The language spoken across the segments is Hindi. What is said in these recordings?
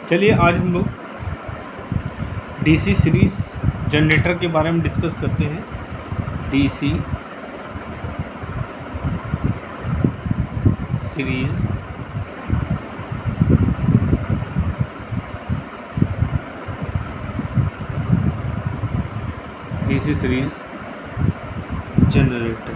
चलिए आज हम लोग डीसी सीरीज़ जनरेटर के बारे में डिस्कस करते हैं। DC series generator.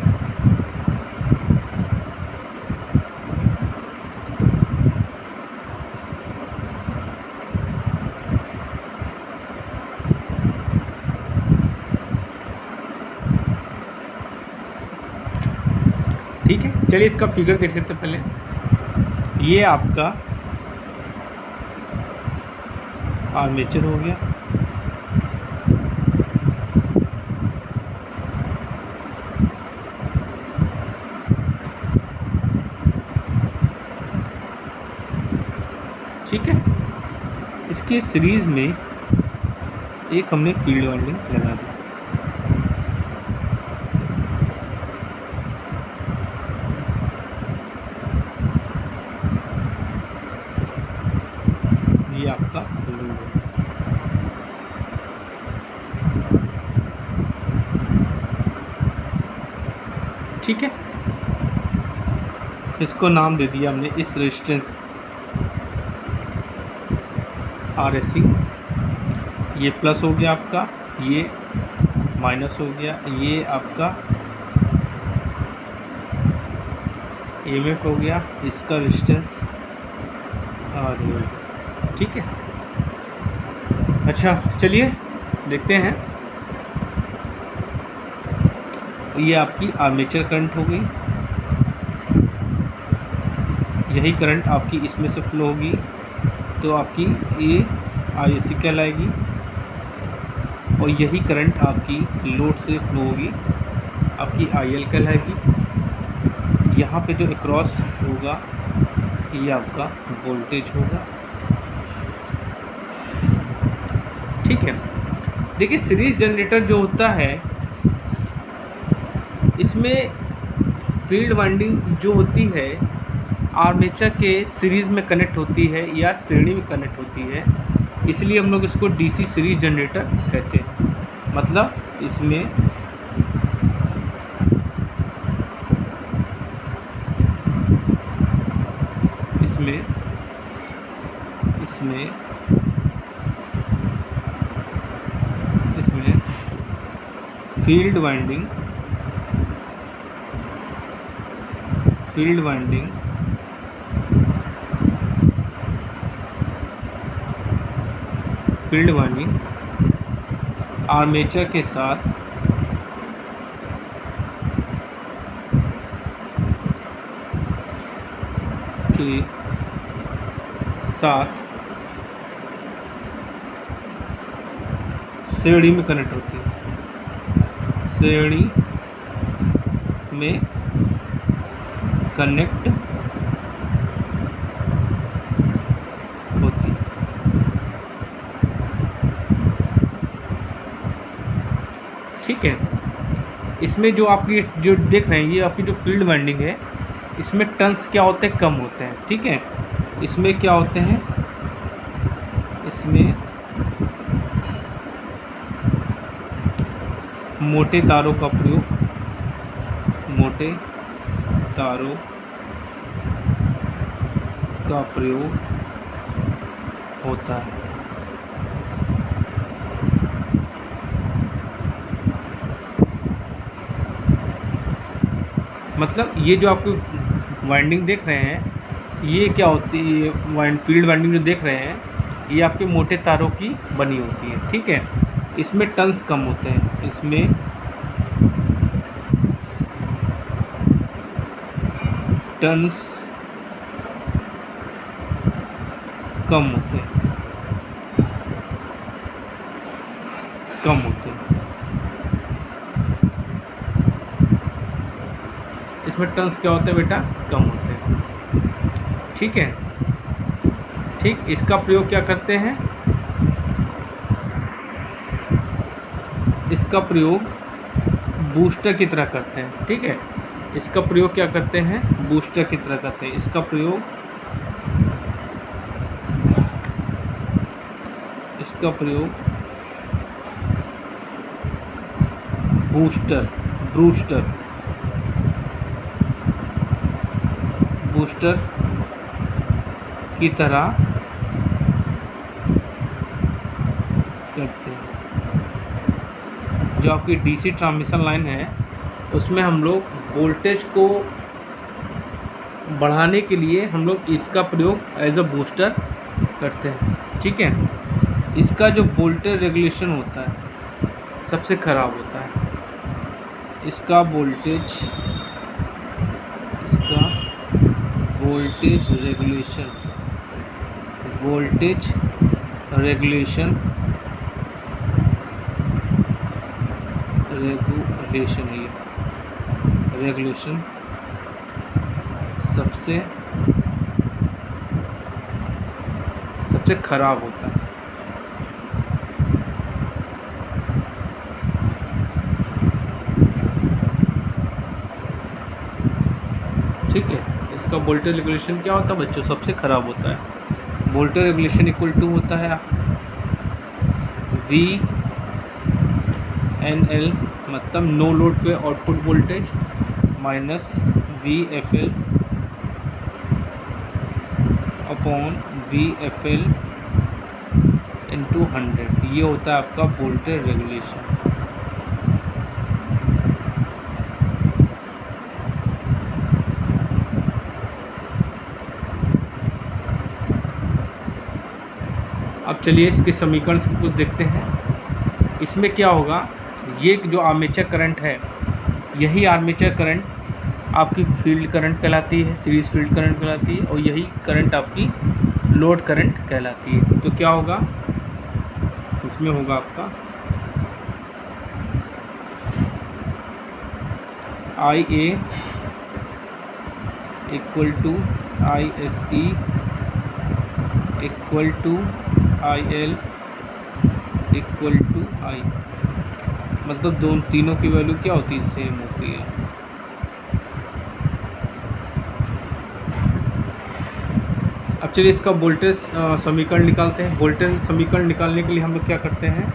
ठीक है, चलिए इसका फिगर देख लेते हैं। पहले ये आपका आर्मेचर हो गया, ठीक है। इसके सीरीज़ में एक हमने फील्ड वाइंडिंग लगा दी। ये आपका लोड है, ठीक है। इसको नाम दे दिया हमने इस रेजिस्टेंस RSC। ये प्लस हो गया आपका, ये माइनस हो गया, ये आपका EMF हो गया, इसका रेजिस्टेंस और ठीक है। अच्छा चलिए देखते हैं। ये आपकी आर्मेचर करंट हो गई, यही करंट आपकी इसमें से फ्लो होगी तो आपकी ये ISC कहलाएगी, और यही करंट आपकी लोड से फ्लो होगी आपकी IL कहलाएगी। यहाँ पे जो अक्रॉस होगा ये आपका वोल्टेज होगा, ठीक है। देखिए सीरीज जनरेटर जो होता है इसमें फील्ड वाइंडिंग जो होती है आर्मेचर के सीरीज़ में कनेक्ट होती है या श्रेणी में कनेक्ट होती है, इसलिए हम लोग इसको डीसी सीरीज जनरेटर कहते हैं। मतलब इसमें फील्ड वाइंडिंग आर्मेचर के साथ श्रेणी में कनेक्ट होती है, श्रेणी में कनेक्ट होती है, ठीक है। इसमें जो आपकी जो देख रहे हैं ये आपकी जो फील्ड वाइंडिंग है इसमें टर्न्स क्या होते हैं, कम होते हैं, ठीक है। इसमें क्या होते हैं, इसमें मोटे तारों का प्रयोग होता है। मतलब ये जो आपको वाइंडिंग देख रहे हैं ये क्या होती है, फील्ड वाइंडिंग जो देख रहे हैं ये आपके मोटे तारों की बनी होती है, ठीक है। इसमें टर्न्स कम होते हैं, इसमें टर्न्स कम होते हैं, इसमें टर्न्स क्या होते हैं बेटा, कम होते हैं, ठीक है। ठीक, इसका प्रयोग क्या करते हैं, इसका प्रयोग बूस्टर की तरह करते हैं, ठीक है। इसका प्रयोग क्या करते हैं, बूस्टर की तरह करते हैं। इसका प्रयोग इसका प्रयोग बूस्टर की तरह करते हैं। जो आपकी डीसी ट्रांसमिशन लाइन है उसमें हम लोग वोल्टेज को बढ़ाने के लिए हम लोग इसका प्रयोग एज अ बूस्टर करते हैं। ठीक है, इसका जो वोल्टेज रेगुलेशन होता है सबसे ख़राब होता है। इसका वोल्टेज रेगुलेशन सबसे ख़राब होता है। ठीक है, इसका वोल्टेज रेगुलेशन क्या होता है बच्चों? सबसे ख़राब होता है। वोल्टेज रेगुलेशन इक्वल टू होता है VNL, मतलब नो लोड पे output voltage, minus VFL upon VFL into 100। ये होता है आपका वोल्टेज रेगुलेशन। अब चलिए इसके समीकरण से कुछ देखते हैं। इसमें क्या होगा, ये जो आर्मेचर करंट है, यही आर्मेचर करंट आपकी फील्ड करंट कहलाती है, सीरीज़ फील्ड करंट कहलाती है, और यही करंट आपकी लोड करंट कहलाती है। तो क्या होगा, इसमें होगा आपका IA equal to ISE equal to IL equal to I, मतलब तीनों की वैल्यू क्या होती है? सेम होती है। अब चलिए इसका वोल्टेज समीकरण निकालते हैं। वोल्टेज समीकरण निकालने के लिए हम लोग क्या करते हैं,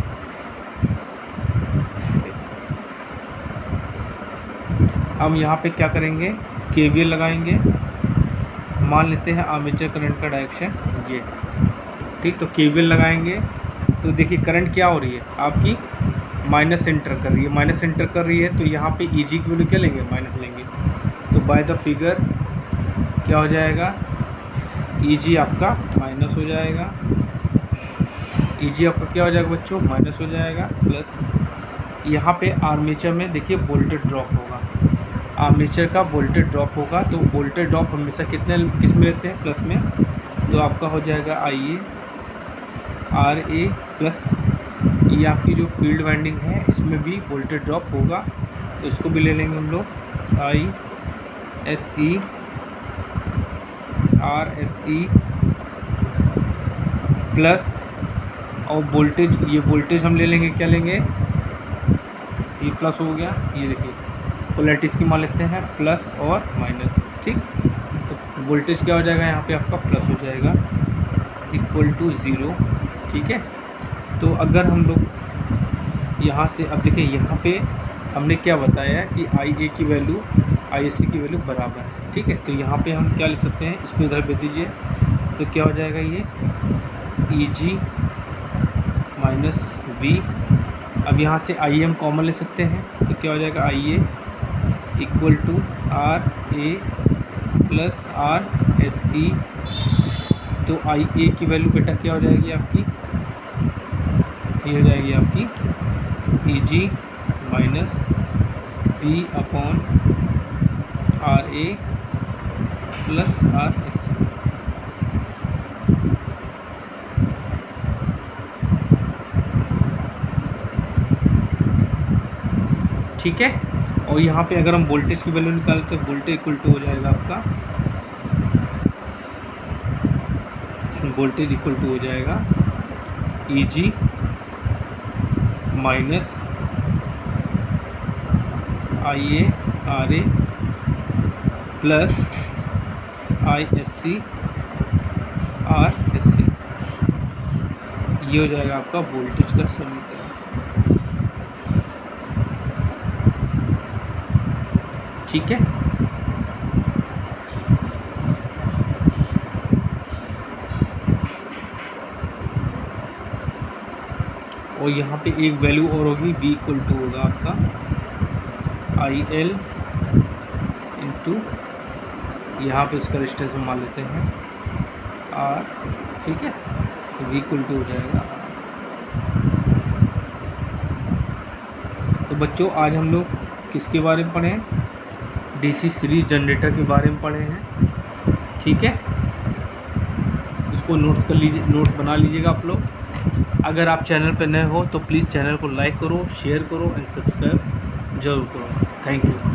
हम यहाँ पे क्या करेंगे, KVL लगाएंगे। मान लेते हैं आर्मेचर करंट का डायरेक्शन ये, ठीक। तो KVL लगाएंगे तो देखिए करंट क्या हो रही है आपकी, माइनस एंटर कर रही है। माइनस एंटर कर रही है तो यहाँ पे EG की वैल्यू क्या लेंगे, माइनस लेंगे। तो बाय द फिगर क्या हो जाएगा, EG आपका माइनस हो जाएगा। EG आपका क्या हो जाएगा बच्चों, माइनस हो जाएगा। प्लस यहाँ पे आर्मेचर में देखिए वोल्टेज ड्रॉप होगा, आर्मेचर का वोल्टेज ड्रॉप होगा। तो वोल्टेज ड्रॉप हमेशा किस में लेते हैं, प्लस में। तो आपका हो जाएगा IA RA प्लस ये आपकी जो फील्ड वाइंडिंग है इसमें भी वोल्टेज ड्रॉप होगा, तो इसको भी ले लेंगे हम लोग ISE RSE प्लस, और वोल्टेज, ये वोल्टेज हम ले लेंगे, क्या लेंगे, ये प्लस हो गया। ये देखिए पोलैरिटी इसकी मान लेते हैं प्लस और माइनस, ठीक। तो वोल्टेज क्या हो जाएगा यहाँ पे आपका, प्लस हो जाएगा इक्वल टू 0, ठीक है। तो अगर हम लोग यहाँ से, अब देखिए यहाँ पे हमने क्या बताया कि IA की वैल्यू ISC की वैल्यू बराबर है, ठीक है। तो यहाँ पे हम क्या लिख सकते हैं, इसको इधर भेज दीजिए। तो क्या हो जाएगा, ये EG माइनस V। अब यहाँ से IM कॉमन ले सकते हैं, तो क्या हो जाएगा, IA equal to RA plus RSE। तो IA की वैल्यू बेटा क्या हो जाएगी आपकी, ये हो जाएगी आपकी EG minus V upon RA plus RSE। ठीक है। और यहाँ पे अगर हम वोल्टेज की वैल्यू निकालते हैं, वोल्टेज इक्वल टू हो जाएगा आपका, वोल्टेज इक्वल टू हो जाएगा EG minus IA RA plus ISC RSC। ये हो जाएगा आपका वोल्टेज का समीकरण। ठीक है, और यहाँ पे एक वैल्यू और होगी, V इक्वल टू होगा आपका IL इंटू, यहाँ पे इसका रेजिस्टेंस हम मान लेते हैं R। ठीक है, तो V इक्वल टू हो जाएगा। तो बच्चों आज हम लोग किसके बारे में पढ़े हैं? DC सीरीज जनरेटर के बारे में पढ़े हैं। ठीक है, इसको नोट्स कर लीजिए, नोट बना लीजिएगा आप लोग। अगर आप चैनल पर नए हो तो प्लीज़ चैनल को लाइक करो, शेयर करो एंड सब्सक्राइब जरूर करो। Thank you.